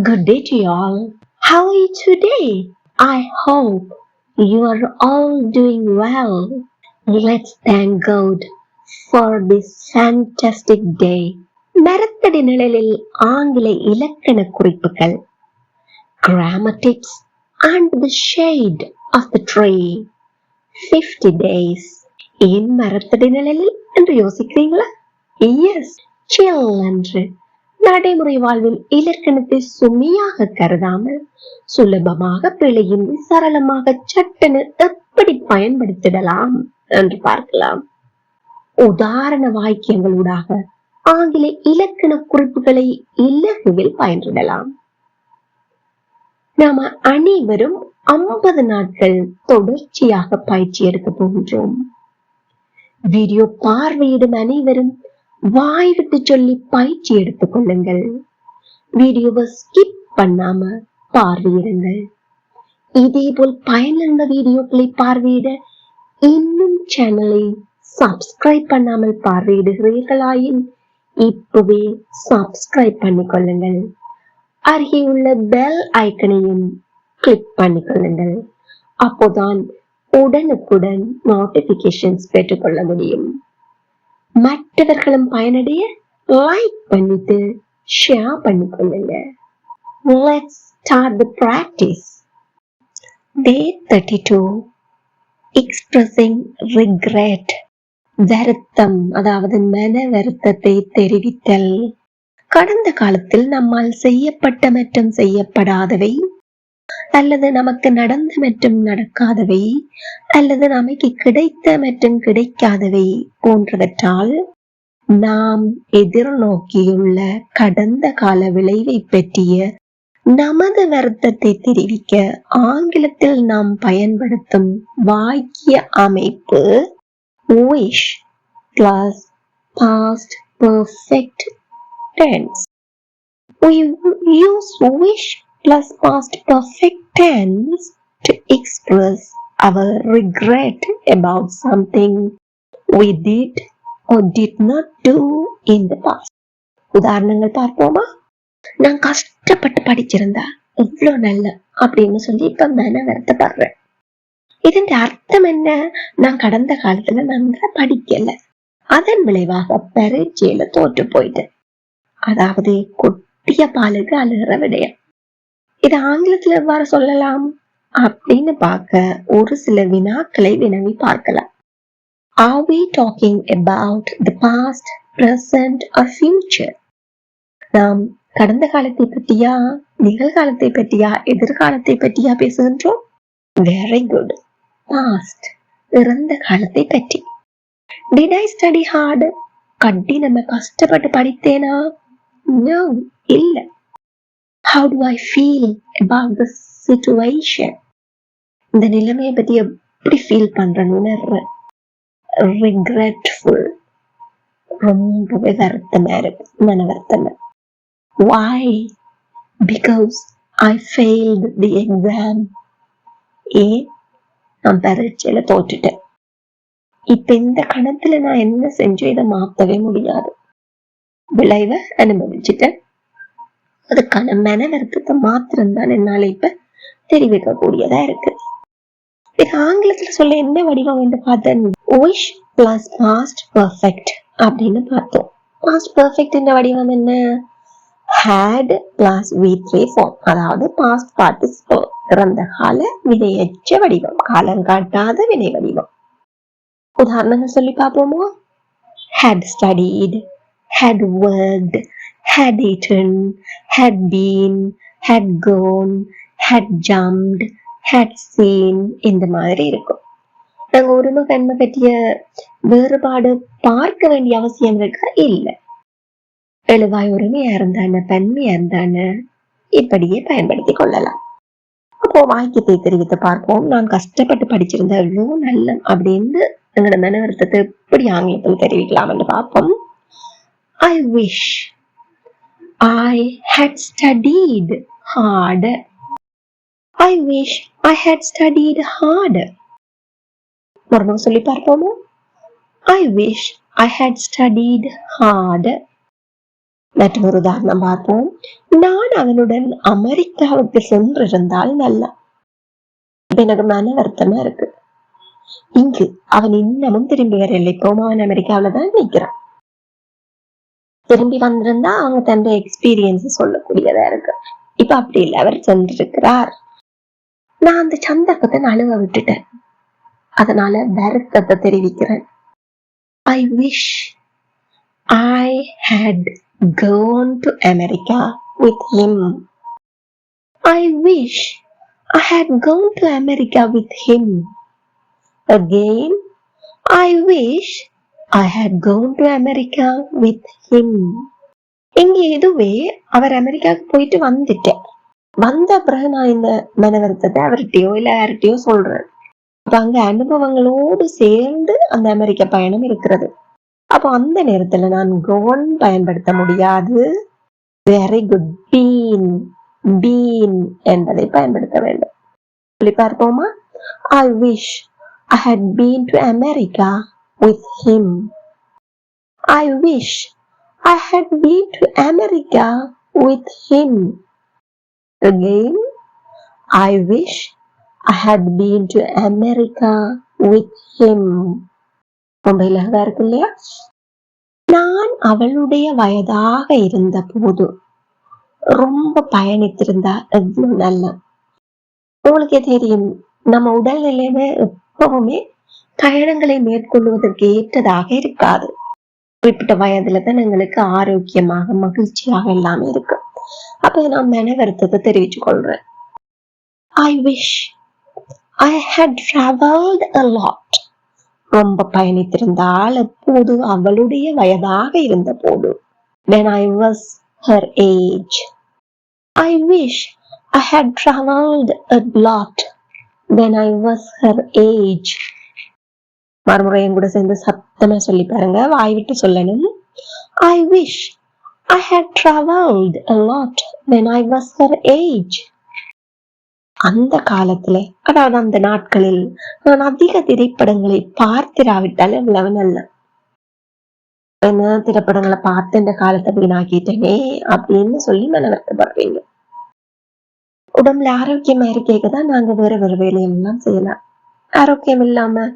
Good day to you all. How are you today? I hope you are all doing well. Let's thank God for this fantastic day. மரத்தடி நிழலில் ஆங்கில இலக்கண குறிப்புகள், grammar tips and the shade of the tree. 50 days. ஏன் மரத்தடி நிழலில் என்று யோசிக்கிறீங்களா? Yes, chill என்று நடைமுறை வாழ்வில் இலக்கணத்தை சுமையாக கருதாமல் சுலபமாக பிழையின்றி சரளமாக சட்டென எப்படி பயன்படுத்திடலாம் என்று பார்க்கலாம். உதாரண வாக்கியங்களூடாக ஆங்கில இலக்கண குறிப்புகளை இலகுவில் பயன்படலாம். நாம அனைவரும் 50 நாட்கள் தொடர்ச்சியாக பயிற்சி எடுக்க போகின்றோம். வீடியோ பார்வையிடும் அனைவரும் வாய் விட்டு சொல்லி பயிற்சி எடுத்துக் கொள்ளுங்கள். வீடியோவை ஸ்கிப் பண்ணாம பார்வையிடுங்கள். இதேபோல் பயனுள்ள வீடியோக்களை பார்வையிட இன்னும் சேனலை சப்ஸ்கிரைப் பண்ணாமல் பார்வையிடுகிறீர்களாயின் இப்பவே சப்ஸ்கிரைப் பண்ணிக்கொள்ளுங்கள். அருகே உள்ள பெல் ஐக்கனையும் கிளிக் பண்ணிக்கொள்ளுங்கள். அப்போதான் உடனுக்குடன் நோட்டிபிகேஷன்ஸ் பெற்றுக்கொள்ள முடியும். மற்றவர்களும் பயனடைய லைக் பண்ணிட்டு ஷேர் பண்ணிக்கொள்ளுங்க. Let's start the practice. Day 32. Expressing regret. வருத்தம், அதாவது மன வருத்தத்தை தெரிவித்தல். கடந்த காலத்தில் நம்மால் செய்யப்பட்ட மற்றும் செய்யப்படாதவை, அல்லது நமக்கு நடந்த மற்றும் நடக்காதவை, அல்லது நமக்கு கிடைத்த மற்றும் கிடைக்காதவை போன்றவற்றால் நாம் எதிர்நோக்கியுள்ள கடந்த கால விளைவை பற்றிய நமது வருத்தத்தை தெரிவிக்க ஆங்கிலத்தில் நாம் பயன்படுத்தும் வாக்கிய அமைப்பு wish plus past perfect tense. We use wish plus past perfect tense to express our regret about something we did or did not do in the past. உதாரணங்கள் பார்ப்போமா? நான் கஷ்டப்பட்டு படிச்சிருந்தா எவ்வளவு நல்ல அப்படின்னு சொல்லி இப்ப மன வருத்தப்படுறேன். இதன் அர்த்தம் என்ன? நான் கடந்த காலத்துல நன்றா படிக்கல, அதன் விளைவாக பரீட்சையில தோற்று போயிட்டேன். அதாவது குட்டிய பாலுக்கு அழுகிற விடயம். இது ஆங்கிலத்துல எவ்வாறு சொல்லலாம் அப்படின்னு பார்க்க ஒரு சில வினாக்களை வினவி பார்க்கலாம். Are we talking about the past, present or future? நாம் கடந்த காலத்தை பற்றியா, நிகழ்காலத்தை பற்றியா, எதிர்காலத்தை பற்றியா பேசுகின்றோம்? Very good. Past, இறந்த காலத்தை பற்றி. Did I study hard? கடினமா கஷ்டப்பட்டு படித்தேனா? No, இல்ல. How do I feel about the situation? இந்த நிலைமையை பத்தி எப்படி ஃபீல் பண்றேன்னு உணர்றேன். Regretful, ரொம்பவே வருத்தமா இருக்கு, மன வருத்தமா. Why? Because I failed the exam. ஏன்? நான் பரீட்சையில தோற்றுட்டேன். இப்ப இந்த கணத்துல நான் என்ன செஞ்சோம் இதை மாத்தவே முடியாது. விளைவை அனுபவிச்சுட்டேன். அதுக்கான மன வருத்தத்தை மாத்திரம்தான் என்னால இப்ப தெரிவிக்க கூடியதா இருக்கு. இது ஆங்கிலத்துல சொல்ல என்ன வடிவம் என்று பார்த்தேன். wish plus past perfect அப்படின்னு பார்த்தோம். past perfect என்ற வடிவம் என்ன? had plus V3 form, அதாவது past participle, இறந்த கால வினையற்ற வடிவம், காலம் காட்டாத வினை வடிவம். உதாரணங்கள் சொல்லி பார்ப்போமா? had studied, had worked, had eaten, had been, had gone, had jumped, had seen, இந்த மாதிரி இருக்கும். நாங்க ஒருமை தன்மை பற்றிய வேறுபாடு பார்க்க வேண்டிய அவசியம் இருக்கா? இல்லை. எழுவாய் ஒருமையா இருந்தான, பன்மையா இருந்தான, இப்படியே பயன்படுத்தி கொள்ளலாம். அப்போ வாக்கியத்தை தெரிவித்து பார்ப்போம். நான் கஷ்டப்பட்டு படிச்சிருந்த எவ்வளோ நல்ல அப்படின்னு எங்களோட மன வருத்தத்தை எப்படி ஆங்கிலத்தில் தெரிவிக்கலாம் என்று பார்ப்போம். I wish I had studied hard. I wish I had studied hard. மறுபடியும் சொல்லி பார்ப்போமா? I wish I had studied hard. மற்றொரு உதாரணம் பார்ப்போம். நான் அவனுடன் அமெரிக்காவுக்கு சென்றிருந்தால் நல்லா. எனக்கு மன வருத்தமா இருக்கு. இங்கு அவன் இன்னமும் திரும்பி வரவில்லை. இப்போ அவன் அமெரிக்காவில தான் நிற்கிறான். திரும்பி வந்திருந்தா அவங்க தன்னுடைய எக்ஸ்பீரியன்ஸ் சொல்லக்கூடியதா இருக்கு. இப்ப அப்படி இல்லை, அவர் சென்றிருக்கிறார். நான் அந்த சந்தர்ப்பத்தை நழுவ விட்டுட்டேன். அதனால வருத்தத்தை தெரிவிக்கிறேன். I wish I had gone to America with him. I wish I had gone to America with him. Again, I wish I had gone to America with him. இங்க இதுவே அவர் அமெரிக்காவுக்கு போயிட்டு வந்துட்டேன். வந்த பிறகு நான் இந்த மன வருத்தத்தை அவர்கிட்டயோ இல்ல யார்கிட்டயோ சொல்றேன். அப்ப அங்க அனுபவங்களோடு சேர்ந்து அந்த அமெரிக்க பயணம் இருக்கிறது. அப்போ அந்த நேரத்துல நான் கோன் பயன்படுத்த முடியாது. வெரி குட், பீன் பீன் என்பதை பயன்படுத்த வேண்டும். சொல்லி பார்ப்போமா? I wish I had been to America with him. I wish I had been to America with him. Again, I wish I had been to America with him. ரொம்ப இலகுவா இருக்கு இல்லையா? நான் அவளுடைய வயதாக இருந்த போது ரொம்ப பயணித்திருந்தா எவ்வளவு நல்ல. உங்களுக்கே தெரியும், நம்ம உடல்நிலையுமே எப்பவுமே பயணங்களை மேற்கொள்வதற்கு ஏற்றதாக இருக்காது. குறிப்பிட்ட வயதுல தான் எங்களுக்கு ஆரோக்கியமாக மகிழ்ச்சியாக எல்லாமே இருக்கு. அப்ப நான் மன வருத்தத்தை தெரிவித்துக் கொள்றேன். I wish I had traveled a lot. ரொம்ப பயணித்திருந்தால் எப்போது அவளுடைய வயதாக இருந்த போது. When I was her age. I wish I had traveled a lot when I was her age. மறுமுறையும் கூட சேர்ந்து சத்தமா சொல்லி பாருங்க, வாய் விட்டு சொல்லணும். I wish I had traveled a lot when I was her age. அந்த காலத்துல, அதாவது அந்த நாட்களில் நான் அதிக திரைப்படங்களை பார்த்திராவிட்டால் எவ்வளவு நல்ல. என்ன திரைப்படங்களை பார்த்து இந்த காலத்தை வீணாக்கிட்டேனே அப்படின்னு சொல்லி மன வருத்தப்படுறீங்க. உடம்புல ஆரோக்கியமா இருக்கேதான் நாங்க வேற வேற வேலையெல்லாம் செய்யலாம். ஆரோக்கியம் இல்லாம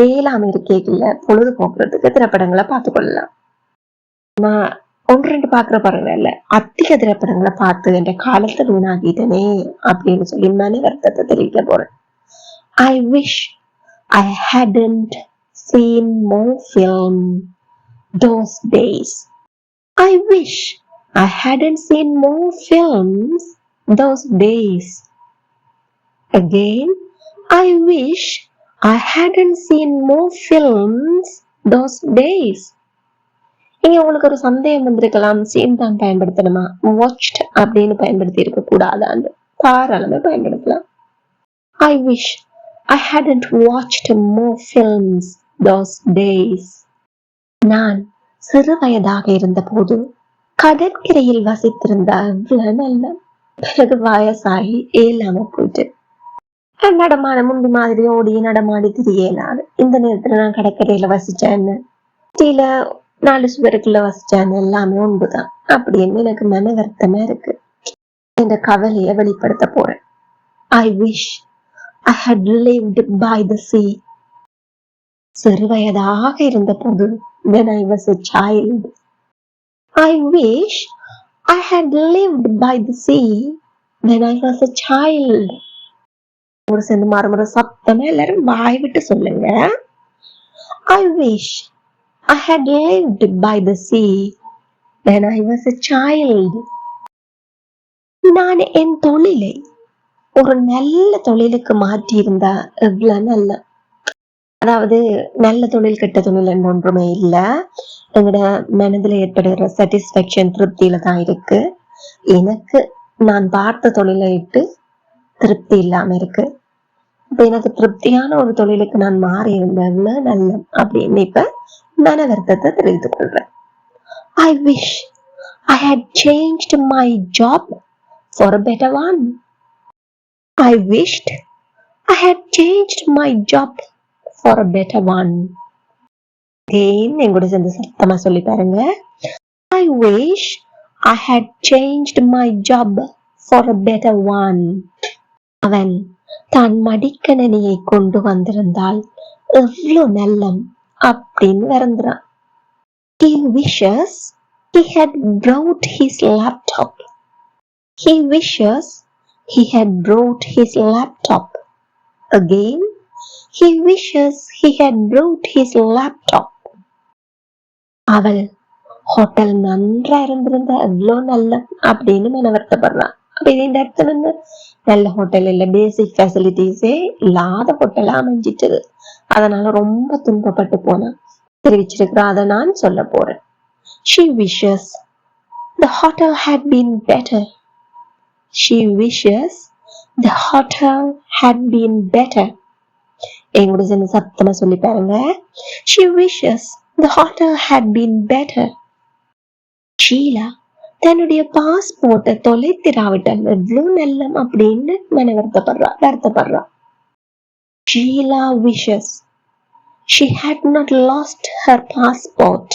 ஏலாம இருக்கேக்கல பொழுது போக்குறதுக்கு திரைப்படங்களை பார்த்து கொள்ளலாம். நான் 1-2 பாக்குற பரவாயில்ல, அதிக திரைப்படங்களை பார்த்து என்ற காலத்தை வீணாக்கிட்டனே அப்படின்னு சொல்லி மன வருத்தத்தை தெரிவிக்க போறேன். I wish I hadn't seen more film those days. I wish I hadn't seen more films those days. Again, I wish I hadn't seen more films those days. இங்க உங்களுக்கு ஒரு சந்தேகம் வந்திருக்கலாம், சீன் தான் பயன்படுத்தணுமா, watched அப்படின்னு பயன்படுத்தி இருக்க கூடாதான்னு. தாராளமா பயன்படுத்தலாம். I wish I hadn't watched more films those days. நான் சிறு வயதாக இருந்த போது கடற்கரையில் வசித்திருந்த அவ்வளவு நல்ல. பிறகு வயசாகி ஏலாம போயிட்டு நடமாட முன்பு மாதிரி ஓடி நடமாடி திரியலாது. இந்த நேரத்துல நான் கடற்கரையில வசிச்சேன்னு, சில 4 சுவருக்குள்ள வசிச்சான்னு எல்லாமே ஒன்றுதான் அப்படின்னு எனக்கு மன வருத்தமா இருக்கு. இந்த கவலையை வெளிப்படுத்த போறேன். I wish I had lived by the sea. சிறு வயதாக இருந்த போது, when I was a child. I wish I had lived by the sea when I was a child. ஒரு சேர்ந்து மறுமுறை சத்தமா எல்லாரும் வாய் விட்டு சொல்லுங்க. I wish I had lived by the sea when I was a child. நான் என் தொழிலை ஒரு நல்ல தொழிலுக்கு மாற்றி இருந்தா எவ்வளவு நல்ல. அதாவது நல்ல தொழில் கெட்ட தொழில் என்று ஒன்றுமே இல்லை. எங்களோட மனதில் ஏற்படுகிற சாட்டிஸ்பேக்ஷன் திருப்தியில தான் இருக்கு. எனக்கு நான் பார்த்த தொழிலை இட்டு திருப்தி இல்லாம இருக்கு. இப்ப எனக்கு திருப்தியான ஒரு தொழிலுக்கு நான் மாறி இருந்தேன்னு நல்ல அப்படின்னு இப்ப மன வருத்தத்தை தெரிவித்துக் கொள்றேன். I wish I had changed my job for a better one. I wished I had changed my job for a better one. Again, என் கூட சேர்ந்து சத்தமா சொல்லி பாருங்க. I wish I had changed my job for a better one. அவன் தான் மடிக்கணினியை கொண்டு வந்திருந்தால் எவ்வளோ நல்லம் அப்படின்னு வருந்துறான். He wishes he had brought his laptop. He wishes he had brought his laptop. Again, he wishes he had brought his laptop. அவள் hotel நன்றா இருந்திருந்தா எவ்வளோ நல்ல அப்படின்னு மன வருத்தப்படுறான். அப்ப இந்த அர்த்தம் என்ன? நல்ல ஹோட்டல் இல்ல, பேசிக் ஃபெசிலிட்டிஸே இல்லாத ஹோட்டலா அமைஞ்சிட்டது. அதனால ரொம்ப துன்பப்பட்டு போனா தெரிவிச்சிருக்கிறா. அதை நான் சொல்ல போறேன். She wishes the hotel had been better. She wishes the hotel had been better. எங்கூட சேர்ந்து சத்தமா சொல்லி பாருங்க. She wishes the hotel had been better. Sheila தன்னுடைய பாஸ்போர்ட்டை தொலைத்திராவிட்டால் எவ்வளவு நல்லம் அப்படின்னு மன வருத்தப்படுறா. Sheila wishes she had not lost her passport.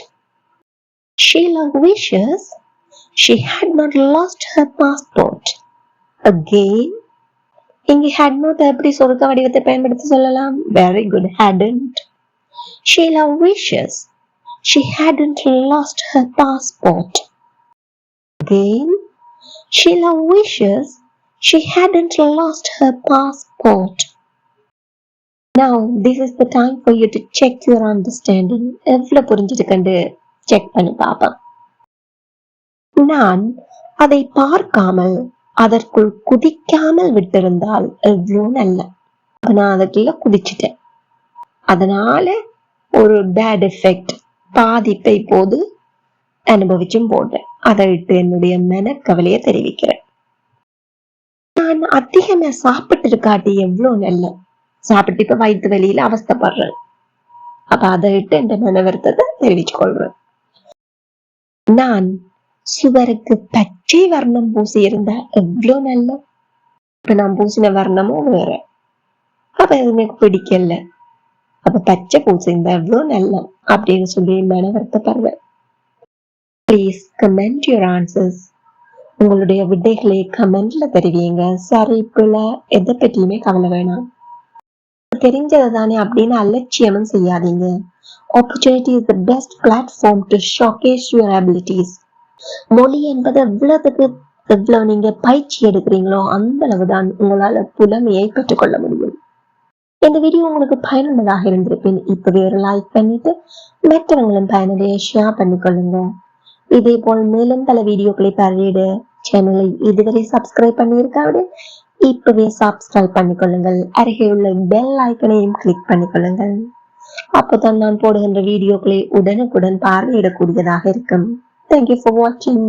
Sheila wishes she had not lost her passport. Again, இங்க had not எப்படி சொருக்க வடிவத்தை பயன்படுத்தி சொல்லலாம்? Very good, hadn't. Sheila wishes she hadn't lost her passport. Again, Sheila wishes she hadn't lost her passport. Now, this is the time for you to check your understanding. எவ்வளவு புரிஞ்சிருக்கண்டு check பண்ணி பாப்போம். நான் அதை பார்க்காமல் அதற்குள் குதிக்காமல் விட்டிருந்தால் எவ்வளோ நல்ல. நான் அதுக்குள்ள குதிச்சிட்டேன். அதனால ஒரு பேட் எஃபெக்ட், பாதிப்பை போது அனுபவிச்சும் போட்டேன். அதை விட்டு என்னுடைய மனக்கவலையை தெரிவிக்கிறேன். நான் அதிகமா சாப்பிட்டு இருக்காட்டி எவ்வளவு நல்ல. சாப்பிட்டு இப்ப வயிற்று வெளியில அவஸ்தப்படுறேன். அப்ப அதை விட்டு என் மன வருத்தத்தை தெரிவிச்சு கொள்றேன். நான் சுவருக்கு பச்சை வர்ணம் பூசி இருந்தா எவ்வளவு நல்ல. இப்ப நான் பூசின வர்ணமும் வேற, அப்ப எனக்கு பிடிக்கல. அப்ப பச்சை பூசிருந்தா எவ்வளவு நல்ல அப்படின்னு சொல்லி மன வருத்தப்படுறேன். Please comment your answers. உங்களுடைய விடைகளை கமெண்ட்ல தெரிவிங்க. சரி பிழை எதை பற்றியுமே கவலை வேணாம். தெரிஞ்சதை தானே அப்படின்னு அலட்சியமும் செய்யாதீங்க. Opportunity is the best platform to showcase your abilities. மொழி என்பது எவ்வளவு நீங்க பயிற்சி எடுக்கிறீங்களோ அந்த அளவுதான் உங்களால புலமையை பெற்றுக்கொள்ள முடியும். இந்த வீடியோ உங்களுக்கு பயனுள்ளதாக இருந்திருப்பேன். இப்பவே ஒரு லைக் பண்ணிட்டு மற்றவங்களும் பயனுடைய ஷேர் பண்ணிக்கொள்ளுங்க. இதே போல் மேலும் பல வீடியோக்களை பார்வையிட சேனலை இதுவரை சப்ஸ்கிரைப் பண்ணியிருக்காவிட இப்பவே சப்ஸ்கிரைப் பண்ணிக்கொள்ளுங்கள். அருகே உள்ள பெல் ஐக்கனையும் கிளிக் பண்ணிக்கொள்ளுங்கள். அப்போதான் நான் போடுகின்ற வீடியோக்களை உடனுக்குடன் பார்வையிடக்கூடியதாக இருக்கும். Thank you for watching.